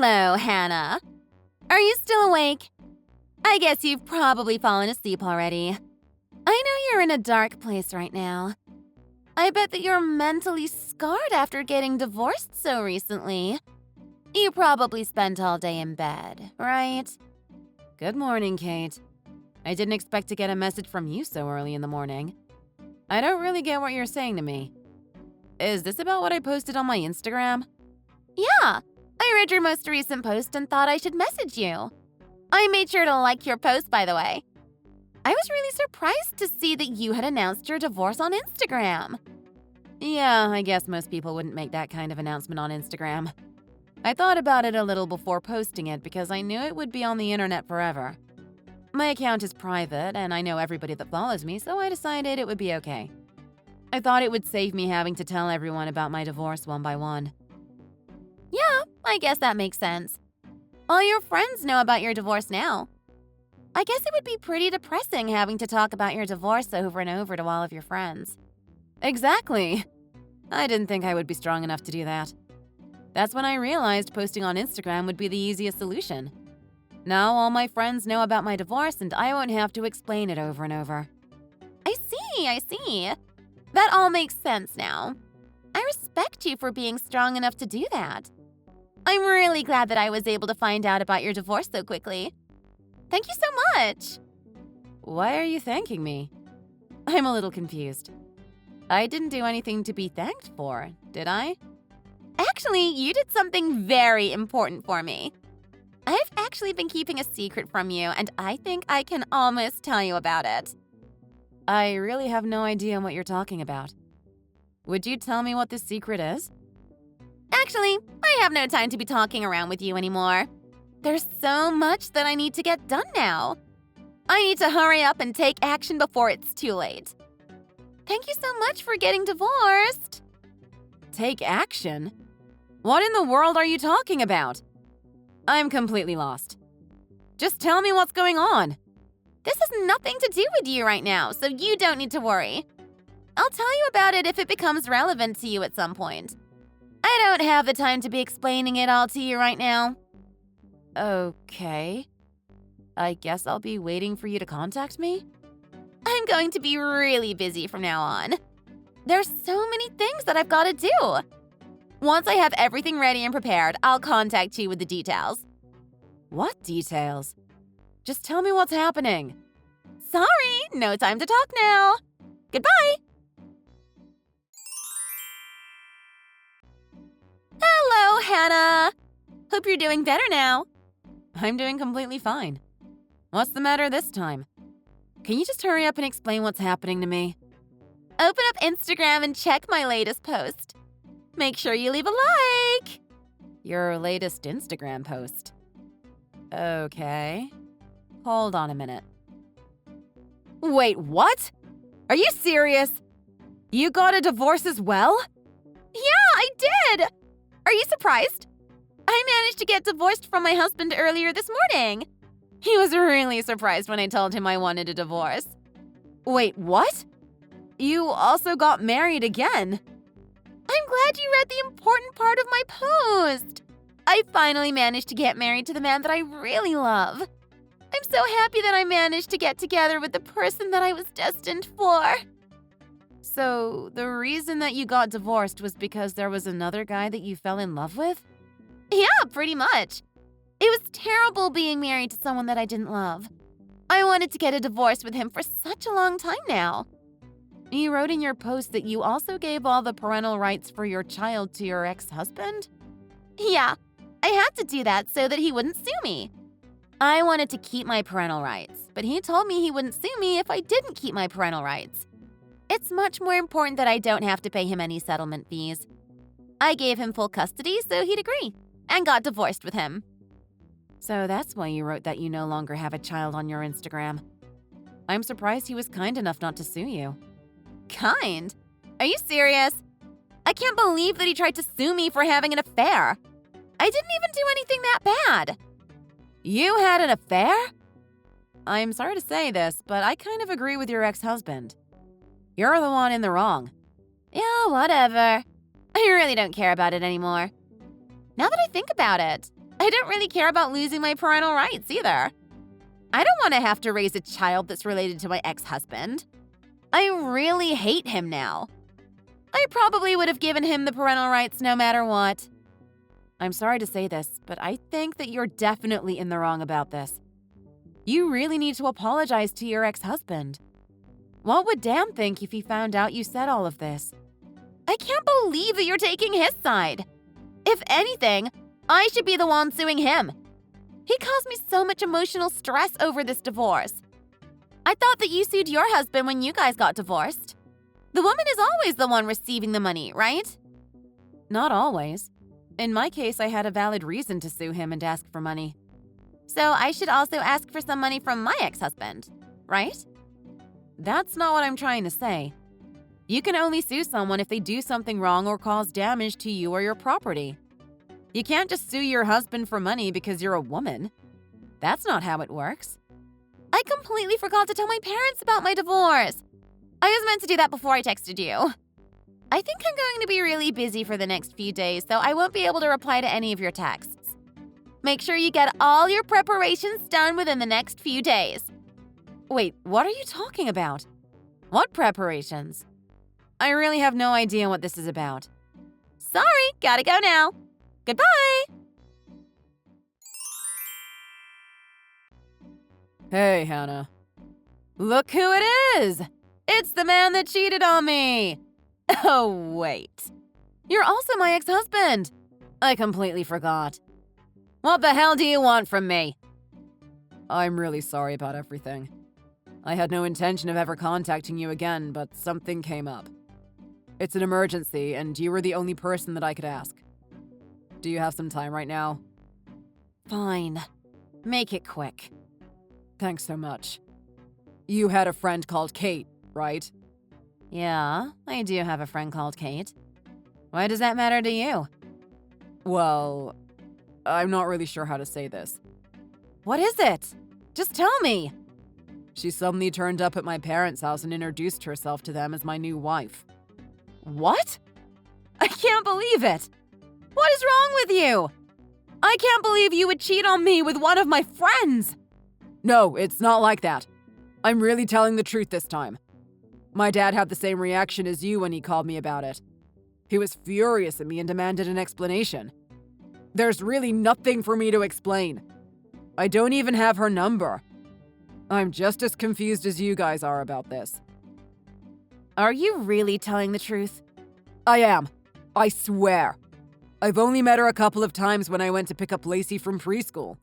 Hello, Hannah. Are you still awake? I guess you've probably fallen asleep already. I know you're in a dark place right now. I bet that you're mentally scarred after getting divorced so recently. You probably spent all day in bed, right? Good morning, Kate. I didn't expect to get a message from you so early in the morning. I don't really get what you're saying to me. Is this about what I posted on my Instagram? Yeah, I read your most recent post and thought I should message you. I made sure to like your post, by the way. I was really surprised to see that you had announced your divorce on Instagram. Yeah, I guess most people wouldn't make that kind of announcement on Instagram. I thought about it a little before posting it because I knew it would be on the internet forever. My account is private and I know everybody that follows me, so I decided it would be okay. I thought it would save me having to tell everyone about my divorce one by one. Yeah, I guess that makes sense. All your friends know about your divorce now. I guess it would be pretty depressing having to talk about your divorce over and over to all of your friends. Exactly. I didn't think I would be strong enough to do that. That's when I realized posting on Instagram would be the easiest solution. Now all my friends know about my divorce and I won't have to explain it over and over. I see. That all makes sense now. I respect you for being strong enough to do that. I'm really glad that I was able to find out about your divorce so quickly. Thank you so much. Why are you thanking me? I'm a little confused. I didn't do anything to be thanked for, did I? Actually, you did something very important for me. I've actually been keeping a secret from you, and I think I can almost tell you about it. I really have no idea what you're talking about. Would you tell me what this secret is? Actually, I have no time to be talking around with you anymore. There's so much that I need to get done now. I need to hurry up and take action before it's too late. Thank you so much for getting divorced. Take action? What in the world are you talking about? I'm completely lost. Just tell me what's going on. This has nothing to do with you right now, so you don't need to worry. I'll tell you about it if it becomes relevant to you at some point. I don't have the time to be explaining it all to you right now. Okay. I guess I'll be waiting for you to contact me? I'm going to be really busy from now on. There's so many things that I've got to do. Once I have everything ready and prepared, I'll contact you with the details. What details? Just tell me what's happening. Sorry, no time to talk now. Goodbye. Hello, Hannah. Hope you're doing better now. I'm doing completely fine. What's the matter this time? Can you just hurry up and explain what's happening to me? Open up Instagram and check my latest post. Make sure you leave a like. Your latest Instagram post. Okay. Hold on a minute. Wait, what? Are you serious? You got a divorce as well? Yeah, I did! Are you surprised? I managed to get divorced from my husband earlier this morning. He was really surprised when I told him I wanted a divorce. Wait, what? You also got married again. I'm glad you read the important part of my post. I finally managed to get married to the man that I really love. I'm so happy that I managed to get together with the person that I was destined for. So, the reason that you got divorced was because there was another guy that you fell in love with? Yeah, pretty much. It was terrible being married to someone that I didn't love. I wanted to get a divorce with him for such a long time now. You wrote in your post that you also gave all the parental rights for your child to your ex-husband? Yeah, I had to do that so that he wouldn't sue me. I wanted to keep my parental rights, but he told me he wouldn't sue me if I didn't keep my parental rights. It's much more important that I don't have to pay him any settlement fees. I gave him full custody so he'd agree, and got divorced with him. So that's why you wrote that you no longer have a child on your Instagram. I'm surprised he was kind enough not to sue you. Kind? Are you serious? I can't believe that he tried to sue me for having an affair. I didn't even do anything that bad. You had an affair? I'm sorry to say this, but I kind of agree with your ex-husband. You're the one in the wrong. Yeah, whatever. I really don't care about it anymore. Now that I think about it, I don't really care about losing my parental rights either. I don't want to have to raise a child that's related to my ex-husband. I really hate him now. I probably would have given him the parental rights no matter what. I'm sorry to say this, but I think that you're definitely in the wrong about this. You really need to apologize to your ex-husband. What would Dan think if he found out you said all of this? I can't believe that you're taking his side. If anything, I should be the one suing him. He caused me so much emotional stress over this divorce. I thought that you sued your husband when you guys got divorced. The woman is always the one receiving the money, right? Not always. In my case, I had a valid reason to sue him and ask for money. So I should also ask for some money from my ex-husband, right? That's not what I'm trying to say. You can only sue someone if they do something wrong or cause damage to you or your property. You can't just sue your husband for money because you're a woman. That's not how it works. I completely forgot to tell my parents about my divorce. I was meant to do that before I texted you. I think I'm going to be really busy for the next few days, so I won't be able to reply to any of your texts. Make sure you get all your preparations done within the next few days. Wait, what are you talking about? What preparations? I really have no idea what this is about. Sorry, gotta go now. Goodbye! Hey, Hannah. Look who it is! It's the man that cheated on me! Oh, wait. You're also my ex-husband. I completely forgot. What the hell do you want from me? I'm really sorry about everything. I had no intention of ever contacting you again, but something came up. It's an emergency, and you were the only person that I could ask. Do you have some time right now? Fine. Make it quick. Thanks so much. You had a friend called Kate, right? Yeah, I do have a friend called Kate. Why does that matter to you? Well, I'm not really sure how to say this. What is it? Just tell me. She suddenly turned up at my parents' house and introduced herself to them as my new wife. What? I can't believe it. What is wrong with you? I can't believe you would cheat on me with one of my friends. No, it's not like that. I'm really telling the truth this time. My dad had the same reaction as you when he called me about it. He was furious at me and demanded an explanation. There's really nothing for me to explain. I don't even have her number. I'm just as confused as you guys are about this. Are you really telling the truth? I am. I swear. I've only met her a couple of times when I went to pick up Lacey from preschool.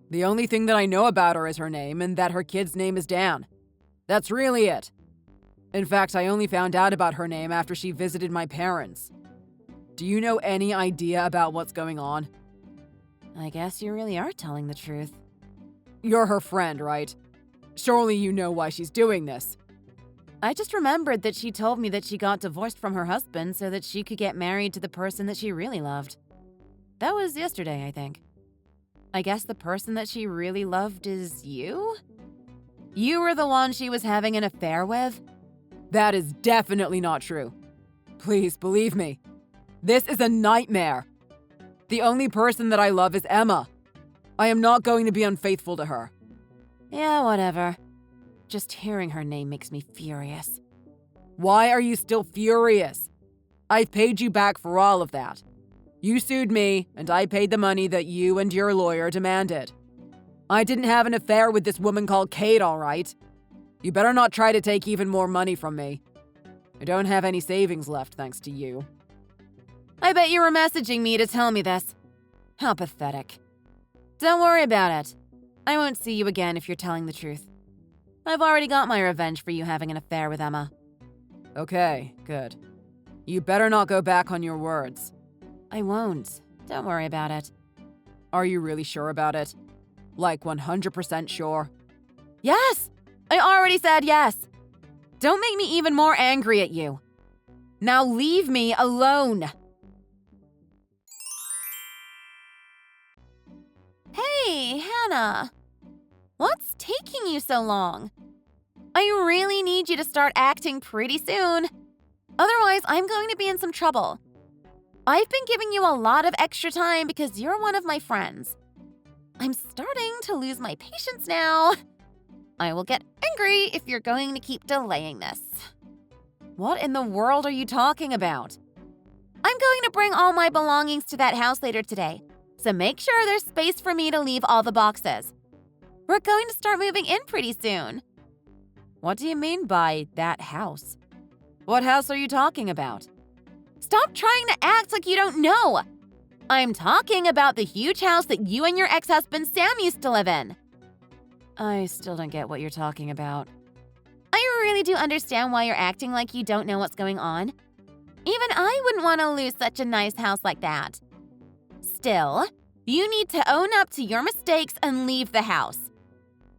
The only thing that I know about her is her name and that her kid's name is Dan. That's really it. In fact, I only found out about her name after she visited my parents. Do you know any idea about what's going on? I guess you really are telling the truth. You're her friend, right? Surely you know why she's doing this. I just remembered that she told me that she got divorced from her husband so that she could get married to the person that she really loved. That was yesterday, I think. I guess the person that she really loved is you? You were the one she was having an affair with? That is definitely not true. Please believe me. This is a nightmare. The only person that I love is Emma. I am not going to be unfaithful to her. Yeah, whatever. Just hearing her name makes me furious. Why are you still furious? I've paid you back for all of that. You sued me, and I paid the money that you and your lawyer demanded. I didn't have an affair with this woman called Kate, all right? You better not try to take even more money from me. I don't have any savings left thanks to you. I bet you were messaging me to tell me this. How pathetic. Don't worry about it. I won't see you again if you're telling the truth. I've already got my revenge for you having an affair with Emma. Okay, good. You better not go back on your words. I won't. Don't worry about it. Are you really sure about it? Like 100% sure? Yes! I already said yes. Don't make me even more angry at you. Now leave me alone. Hey, Hannah. What's taking you so long? I really need you to start acting pretty soon. Otherwise, I'm going to be in some trouble. I've been giving you a lot of extra time because you're one of my friends. I'm starting to lose my patience now. I will get angry if you're going to keep delaying this. What in the world are you talking about? I'm going to bring all my belongings to that house later today, so make sure there's space for me to leave all the boxes. We're going to start moving in pretty soon. What do you mean by that house? What house are you talking about? Stop trying to act like you don't know. I'm talking about the huge house that you and your ex-husband Sam used to live in. I still don't get what you're talking about. I really do understand why you're acting like you don't know what's going on. Even I wouldn't want to lose such a nice house like that. Still, you need to own up to your mistakes and leave the house.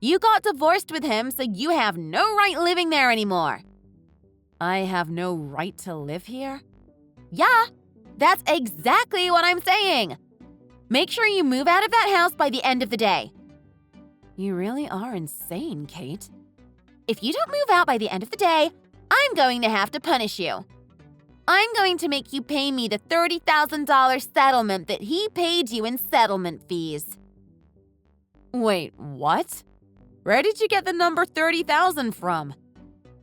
You got divorced with him, so you have no right living there anymore. I have no right to live here? Yeah, that's exactly what I'm saying. Make sure you move out of that house by the end of the day. You really are insane, Kate. If you don't move out by the end of the day, I'm going to have to punish you. I'm going to make you pay me the $30,000 settlement that he paid you in settlement fees. Wait, what? Where did you get the number 30,000 from?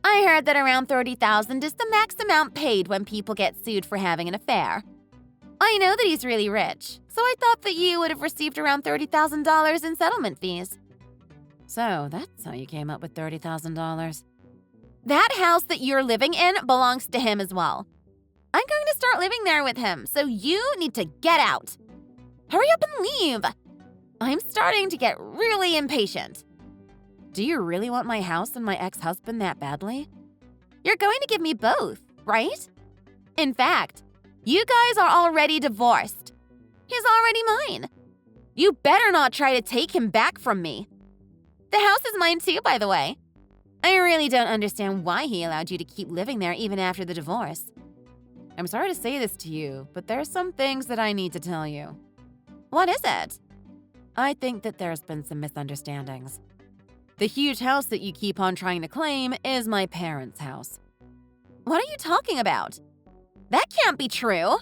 I heard that around $30,000 is the max amount paid when people get sued for having an affair. I know that he's really rich, so I thought that you would have received around $30,000 in settlement fees. So that's how you came up with $30,000. That house that you're living in belongs to him as well. I'm going to start living there with him, so you need to get out. Hurry up and leave. I'm starting to get really impatient. Do you really want my house and my ex-husband that badly? You're going to give me both, right? In fact, you guys are already divorced. He's already mine. You better not try to take him back from me. The house is mine too, by the way. I really don't understand why he allowed you to keep living there even after the divorce. I'm sorry to say this to you, but there's some things that I need to tell you. What is it? I think that there's been some misunderstandings. The huge house that you keep on trying to claim is my parents' house. What are you talking about? That can't be true.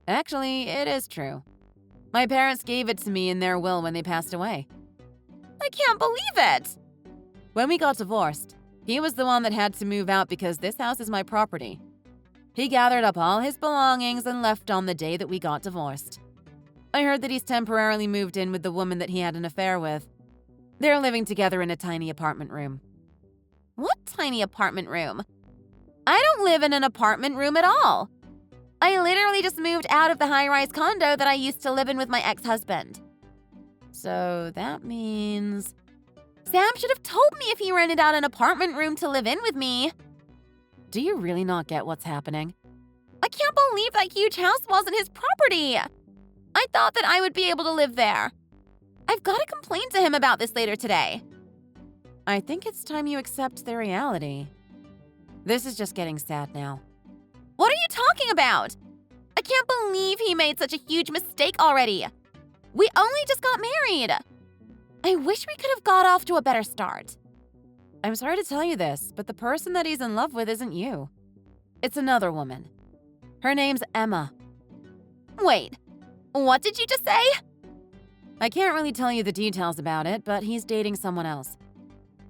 Actually, it is true. My parents gave it to me in their will when they passed away. I can't believe it! When we got divorced, he was the one that had to move out because this house is my property. He gathered up all his belongings and left on the day that we got divorced. I heard that he's temporarily moved in with the woman that he had an affair with. They're living together in a tiny apartment room. What tiny apartment room? I don't live in an apartment room at all. I literally just moved out of the high-rise condo that I used to live in with my ex-husband. So that means… Sam should have told me if he rented out an apartment room to live in with me. Do you really not get what's happening? I can't believe that huge house wasn't his property. I thought that I would be able to live there. I've got to complain to him about this later today. I think it's time you accept the reality. This is just getting sad now. What are you talking about? I can't believe he made such a huge mistake already. We only just got married. I wish we could have got off to a better start. I'm sorry to tell you this, but the person that he's in love with isn't you. It's another woman. Her name's Emma. Wait, what did you just say? I can't really tell you the details about it, but he's dating someone else.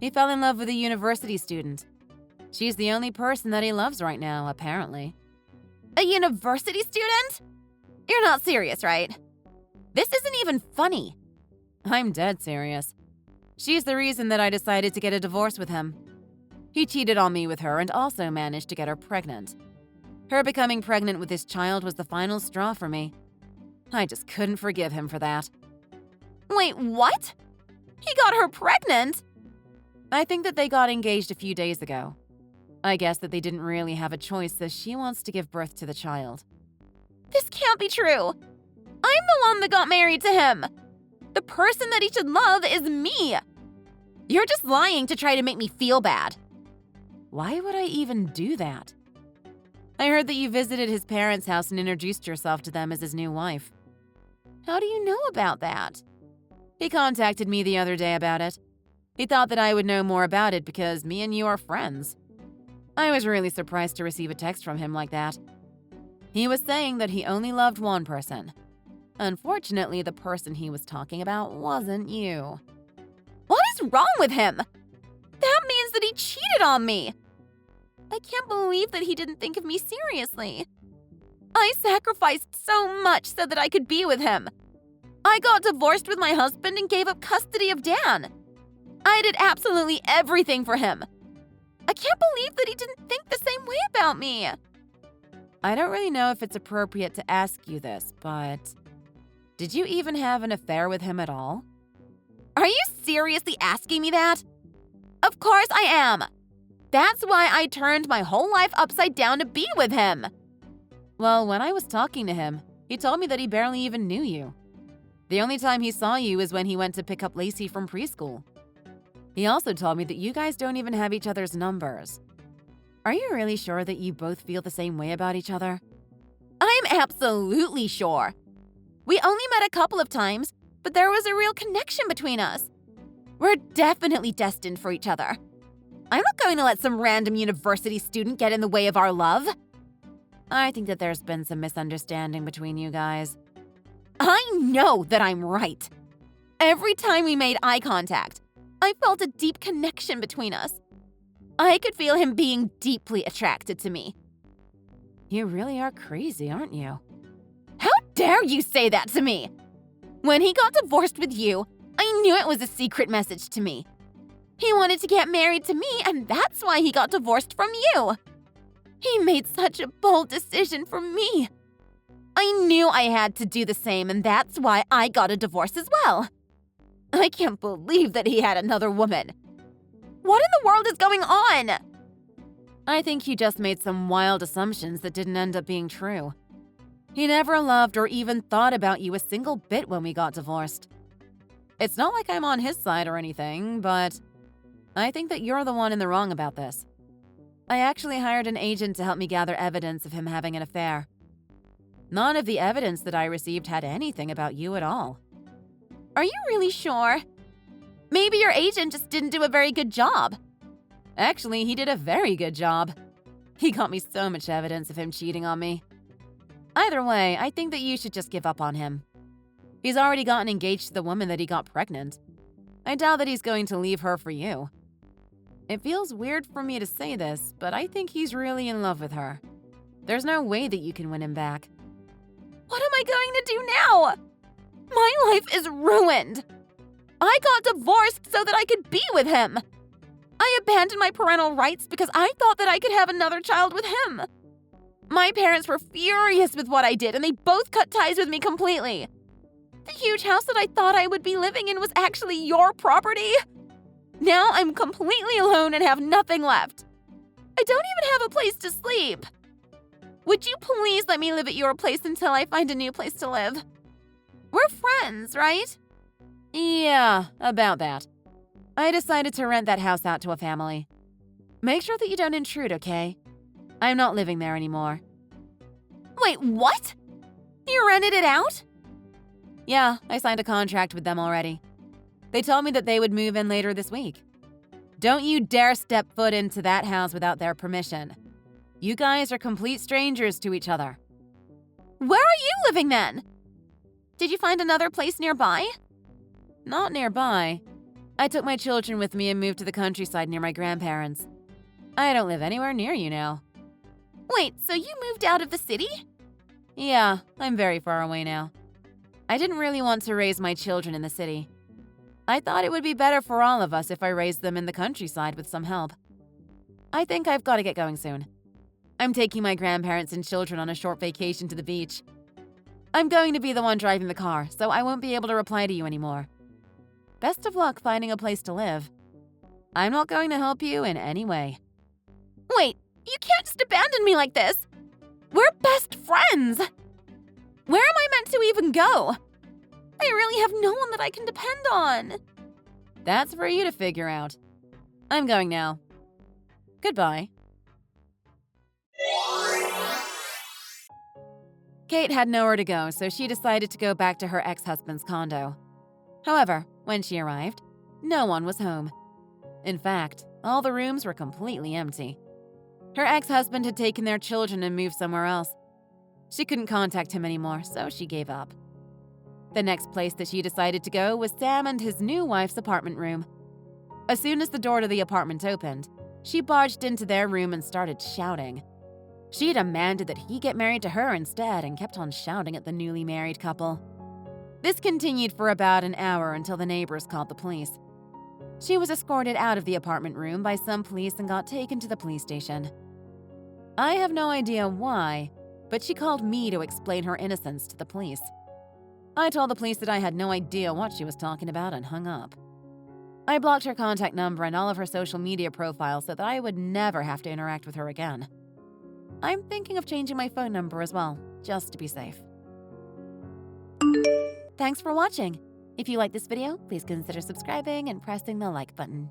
He fell in love with a university student. She's the only person that he loves right now, apparently. A university student? You're not serious, right? This isn't even funny. I'm dead serious. She's the reason that I decided to get a divorce with him. He cheated on me with her and also managed to get her pregnant. Her becoming pregnant with this child was the final straw for me. I just couldn't forgive him for that. Wait, what? He got her pregnant? I think that they got engaged a few days ago. I guess that they didn't really have a choice as she wants to give birth to the child. This can't be true. I'm the one that got married to him. The person that he should love is me. You're just lying to try to make me feel bad. Why would I even do that? I heard that you visited his parents' house and introduced yourself to them as his new wife. How do you know about that? He contacted me the other day about it. He thought that I would know more about it because me and you are friends. I was really surprised to receive a text from him like that. He was saying that he only loved one person. Unfortunately, the person he was talking about wasn't you. What is wrong with him? That means that he cheated on me. I can't believe that he didn't think of me seriously. I sacrificed so much so that I could be with him. I got divorced with my husband and gave up custody of Dan. I did absolutely everything for him. I can't believe that he didn't think the same way about me. I don't really know if it's appropriate to ask you this, but did you even have an affair with him at all? Are you seriously asking me that? Of course I am. That's why I turned my whole life upside down to be with him. Well, when I was talking to him, he told me that he barely even knew you. The only time he saw you is when he went to pick up Lacey from preschool. He also told me that you guys don't even have each other's numbers. Are you really sure that you both feel the same way about each other? I'm absolutely sure. We only met a couple of times, but there was a real connection between us. We're definitely destined for each other. I'm not going to let some random university student get in the way of our love. I think that there's been some misunderstanding between you guys. I know that I'm right. Every time we made eye contact, I felt a deep connection between us. I could feel him being deeply attracted to me. You really are crazy, aren't you? How dare you say that to me? When he got divorced with you, I knew it was a secret message to me. He wanted to get married to me, and that's why he got divorced from you. He made such a bold decision for me. I knew I had to do the same, and that's why I got a divorce as well. I can't believe that he had another woman. What in the world is going on? I think he just made some wild assumptions that didn't end up being true. He never loved or even thought about you a single bit when we got divorced. It's not like I'm on his side or anything, but I think that you're the one in the wrong about this. I actually hired an agent to help me gather evidence of him having an affair. None of the evidence that I received had anything about you at all. Are you really sure? Maybe your agent just didn't do a very good job. Actually, he did a very good job. He got me so much evidence of him cheating on me. Either way, I think that you should just give up on him. He's already gotten engaged to the woman that he got pregnant. I doubt that he's going to leave her for you. It feels weird for me to say this, but I think he's really in love with her. There's no way that you can win him back. What am I going to do now? My life is ruined. I got divorced so that I could be with him. I abandoned my parental rights because I thought that I could have another child with him. My parents were furious with what I did, and they both cut ties with me completely. The huge house that I thought I would be living in was actually your property. Now I'm completely alone and have nothing left. I don't even have a place to sleep. Would you please let me live at your place until I find a new place to live? We're friends, right? Yeah, about that. I decided to rent that house out to a family. Make sure that you don't intrude, okay? I'm not living there anymore. Wait, what? You rented it out? Yeah, I signed a contract with them already. They told me that they would move in later this week. Don't you dare step foot into that house without their permission. You guys are complete strangers to each other. Where are you living then? Did you find another place nearby? Not nearby. I took my children with me and moved to the countryside near my grandparents. I don't live anywhere near you now. Wait, so you moved out of the city? Yeah, I'm very far away now. I didn't really want to raise my children in the city. I thought it would be better for all of us if I raised them in the countryside with some help. I think I've got to get going soon. I'm taking my grandparents and children on a short vacation to the beach. I'm going to be the one driving the car, so I won't be able to reply to you anymore. Best of luck finding a place to live. I'm not going to help you in any way. Wait, you can't just abandon me like this. We're best friends. Where am I meant to even go? I really have no one that I can depend on. That's for you to figure out. I'm going now. Goodbye. Kate had nowhere to go, so she decided to go back to her ex-husband's condo. However, when she arrived, no one was home. In fact, all the rooms were completely empty. Her ex-husband had taken their children and moved somewhere else. She couldn't contact him anymore, so she gave up. The next place that she decided to go was Sam and his new wife's apartment room. As soon as the door to the apartment opened, she barged into their room and started shouting. She demanded that he get married to her instead and kept on shouting at the newly married couple. This continued for about an hour until the neighbors called the police. She was escorted out of the apartment room by some police and got taken to the police station. I have no idea why, but she called me to explain her innocence to the police. I told the police that I had no idea what she was talking about and hung up. I blocked her contact number and all of her social media profiles so that I would never have to interact with her again. I'm thinking of changing my phone number as well, just to be safe. Thanks for watching. If you like this video, please consider subscribing and pressing the like button.